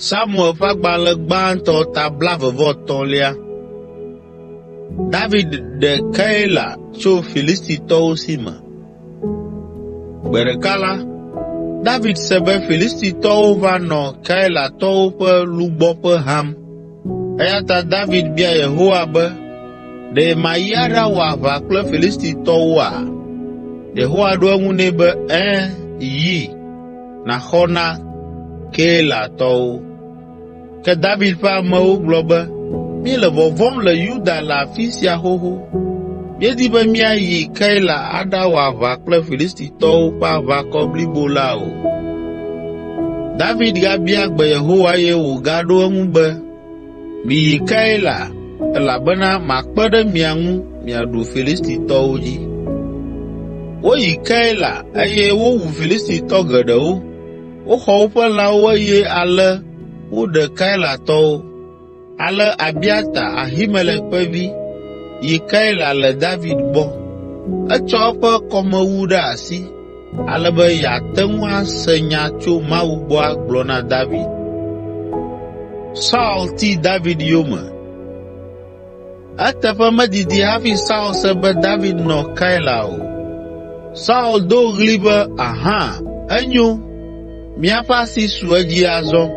Samuel ƒe agbalẽ gbãtɔ ta 23. David ɖe Keila tso Filistitɔwo si me. Gbe ɖeka la, David se be Filistitɔwo va nɔ Keilatɔwo ƒe lugbɔƒe ham, eya ta David bia Yehowa be, ɖe mayi aɖawɔ aʋa kple Filistitɔwoa? Yehowa ɖo eŋu nɛ be, yi, nàxɔ na Keilatɔwo. Ke David ƒe amewo gblɔ be, míele vɔvɔ̃m le Yuda le afi sia xoxo. Míedi be míayi Keila aɖawɔ aʋa kple Filistitɔwo ƒe aʋakɔ blibo la o. David gabia gbe Yehowa eye wògaɖo eŋu be, miyi Keila, elabena makpe ɖe mia ŋu miaɖu Filistitɔwo dzi. Woyi Keila eye wowu Filistitɔ geɖewo. Woxɔ woƒe lãwo eye ale woɖe Keilatɔwo. Ale Abiata, Ahimelek ƒe vi, yi Keila le David gbɔ. Etsɔ eƒe kɔmewu ɖe asi, ale be yeate ŋu ase nya tso Mawu gbɔ agblɔ na David. Saul ti David yome. Eteƒe medidi hafi Saul se be David nɔ Keila o. Saul do ɣli be, aha, enyo, míaƒe asi su edzi azɔ.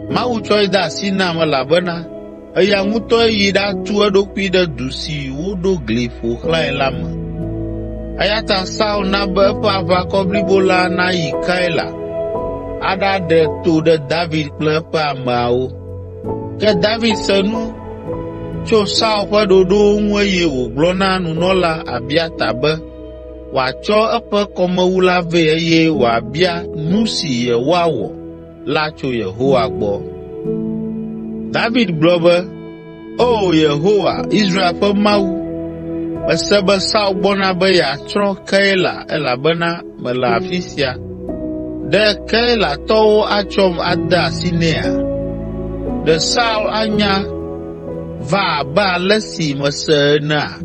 Mawu tsɔe de asi nam elabena eya ŋutɔe yi ɖatu eɖokui ɖe du si woɖo gli ƒo xlãe la me. Eya ta Saul na be eƒe aʋakɔ blibo la nayi Keila aɖaɖe to ɖe David kple eƒe ameawo. Ke David se nu tso Saul ƒe ɖoɖowo ŋu eye wògblɔ na nunɔla Abiata be wòatsɔ eƒe kɔmewu la vɛ eye wòabia nu si yewoawɔ la tso Yehowa gbɔ. David gblɔ be, O Yehowa, Israel ƒe Mawu, mese be Saul gbɔna be yeatsrɔ̃ Keila elabena mele afi sia. Ɖe Keilatɔwo atsɔm ade asi nɛa? Ɖe Saul anya va abe ale si mese enea?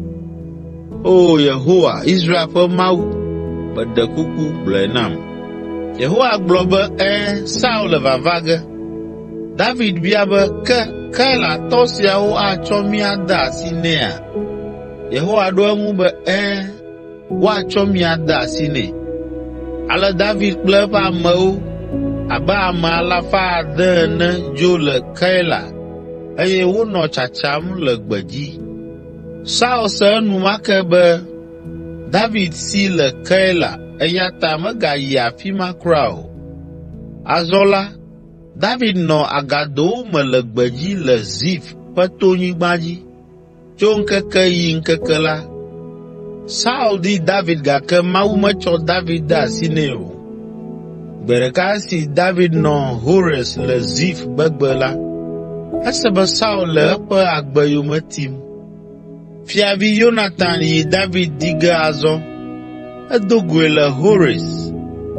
O Yehowa, Israel ƒe Mawu, meɖe kuku gblɔe nam. Yehowa gblɔ be, Saul le vava ge. David bia be, ke Keilatɔ siawo atsɔ mí ade asi nɛa? Yehowa ɖo eŋu be, woatsɔ mí ade asi nɛ. Ale David kple eƒe amewo abe ame 600 ene dzo le Keila eye wonɔ tsatsam le gbedzi. Saul se enumake be David si le Keila eya ta megayi afi ma kura o. Azɔ la, David nɔ agadowo me le gbedzi le Zif ƒe tonyigba dzi. Tso ŋkeke yi ŋkeke la, Saul di David gake Mawu metsɔ David de asi nɛ o. Gbe ɖeka esi David nɔ Hores le Zif gbegbe la, ese be Saul le eƒe agbe yome tim. Fiavi Yonatan yi David di ge azɔ. Edo goe le Hores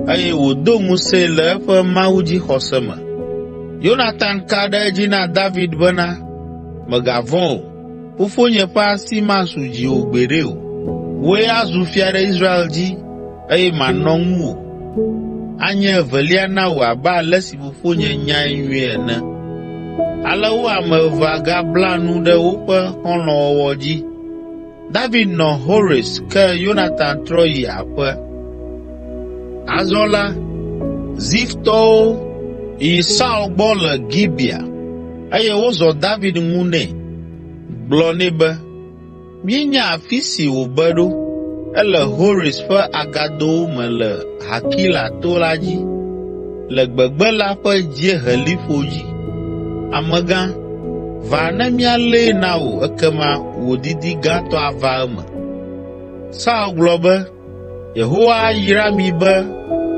eye wòdo ŋusẽ le eƒe Mawu dzi xɔse me. Yonatan ka ɖe edzi na David bena, mègavɔ̃ o, fofonye ƒe asi masu dziwò gbeɖe o. Wòe azu fia ɖe Israel dzi eye manɔ ŋuwò. Anye evelia na wò abe ale si fofonye nyae nyuie ene. Ale wo ame evea gabla nu ɖe woƒe xɔlɔ̃wɔwɔ dzi. David nɔ Hores ke Yonatan trɔ yi aƒe. Azɔ la, Ziftɔwo yi Saul gbɔ le Gibea eye wozɔ David ŋu nɛ, gblɔ nɛ be, míenya afi si wòbe ɖo. Ele Hores ƒe agadowo me le Hakila to la dzi, le gbegbe la ƒe dzieheliƒo dzi. Amegã, va ne míalée na wò ekema wò didi gãtɔ ava eme. Saul gblɔ be, Yehowa ayra mi be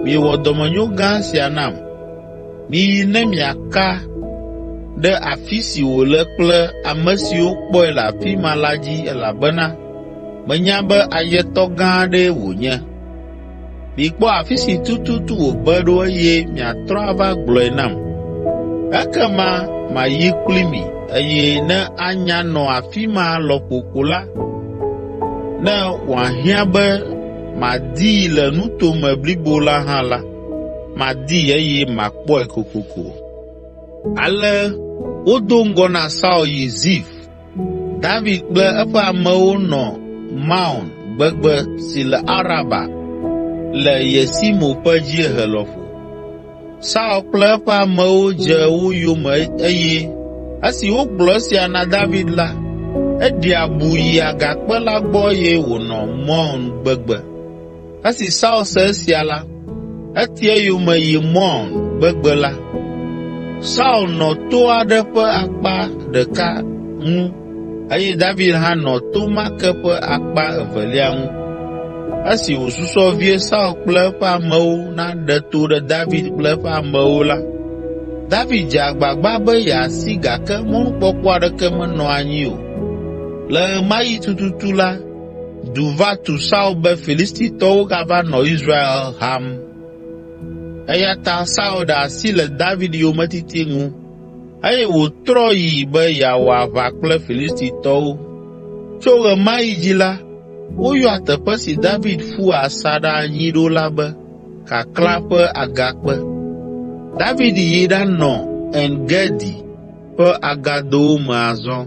miewɔ dɔmenyo gã sia nam. Miyi ne miaka ɖe afi si wòle kple ame siwo kpɔe le afi ma la dzi elabena menya be ayetɔ gã aɖee wònye. Mikpɔ afi si tututu wòbe ɖo eye miatrɔ ava gblɔe nam. Ekema mayi kpli mi eye ne anya nɔ afi ma lɔƒo ko la, ne wòahiã be madii le nutome blibo la hã la, madii eye makpɔe kokoko. Ale wodo ŋgɔ na Saul yi Zif. David kple eƒe amewo nɔ Maon gbegbe si le Araba le Yesimo ƒe dziehe lɔƒo. Saul kple eƒe amewo dze wo yome eye esi wogblɔ esia na David la, eɖi abu yi agakpe la gbɔ eye wònɔ Maon gbegbe. Esi Saul se esia la, eti eyome yi Maon gbegbe la. Saul nɔ to aɖe ƒe akpa ɖeka ŋu eye David hã nɔ to ma ke ƒe akpa evelia ŋu. Esi wòsusɔ vie Saul kple eƒe amewo naɖe to ɖe David kple eƒe amewo la, David dze agbagba be yeasi gake mɔnukpɔkpɔ aɖeke menɔ anyi o. Le ɣe ma ɣi tututu la, du va tu Saul be Filistitɔwo gava nɔ Israel ham. Eya ta Saul ɖe asi le David yometiti ŋu eye wòtrɔ yi be yeawɔ aʋa kple Filistitɔwo. Tso ɣe ma ɣi dzi la, woyɔa teƒe si David ƒu asaɖa anyi ɖo la be Kaklã ƒe Agakpe. David yi ɖanɔ En Gedi ƒe agadowo me azɔ.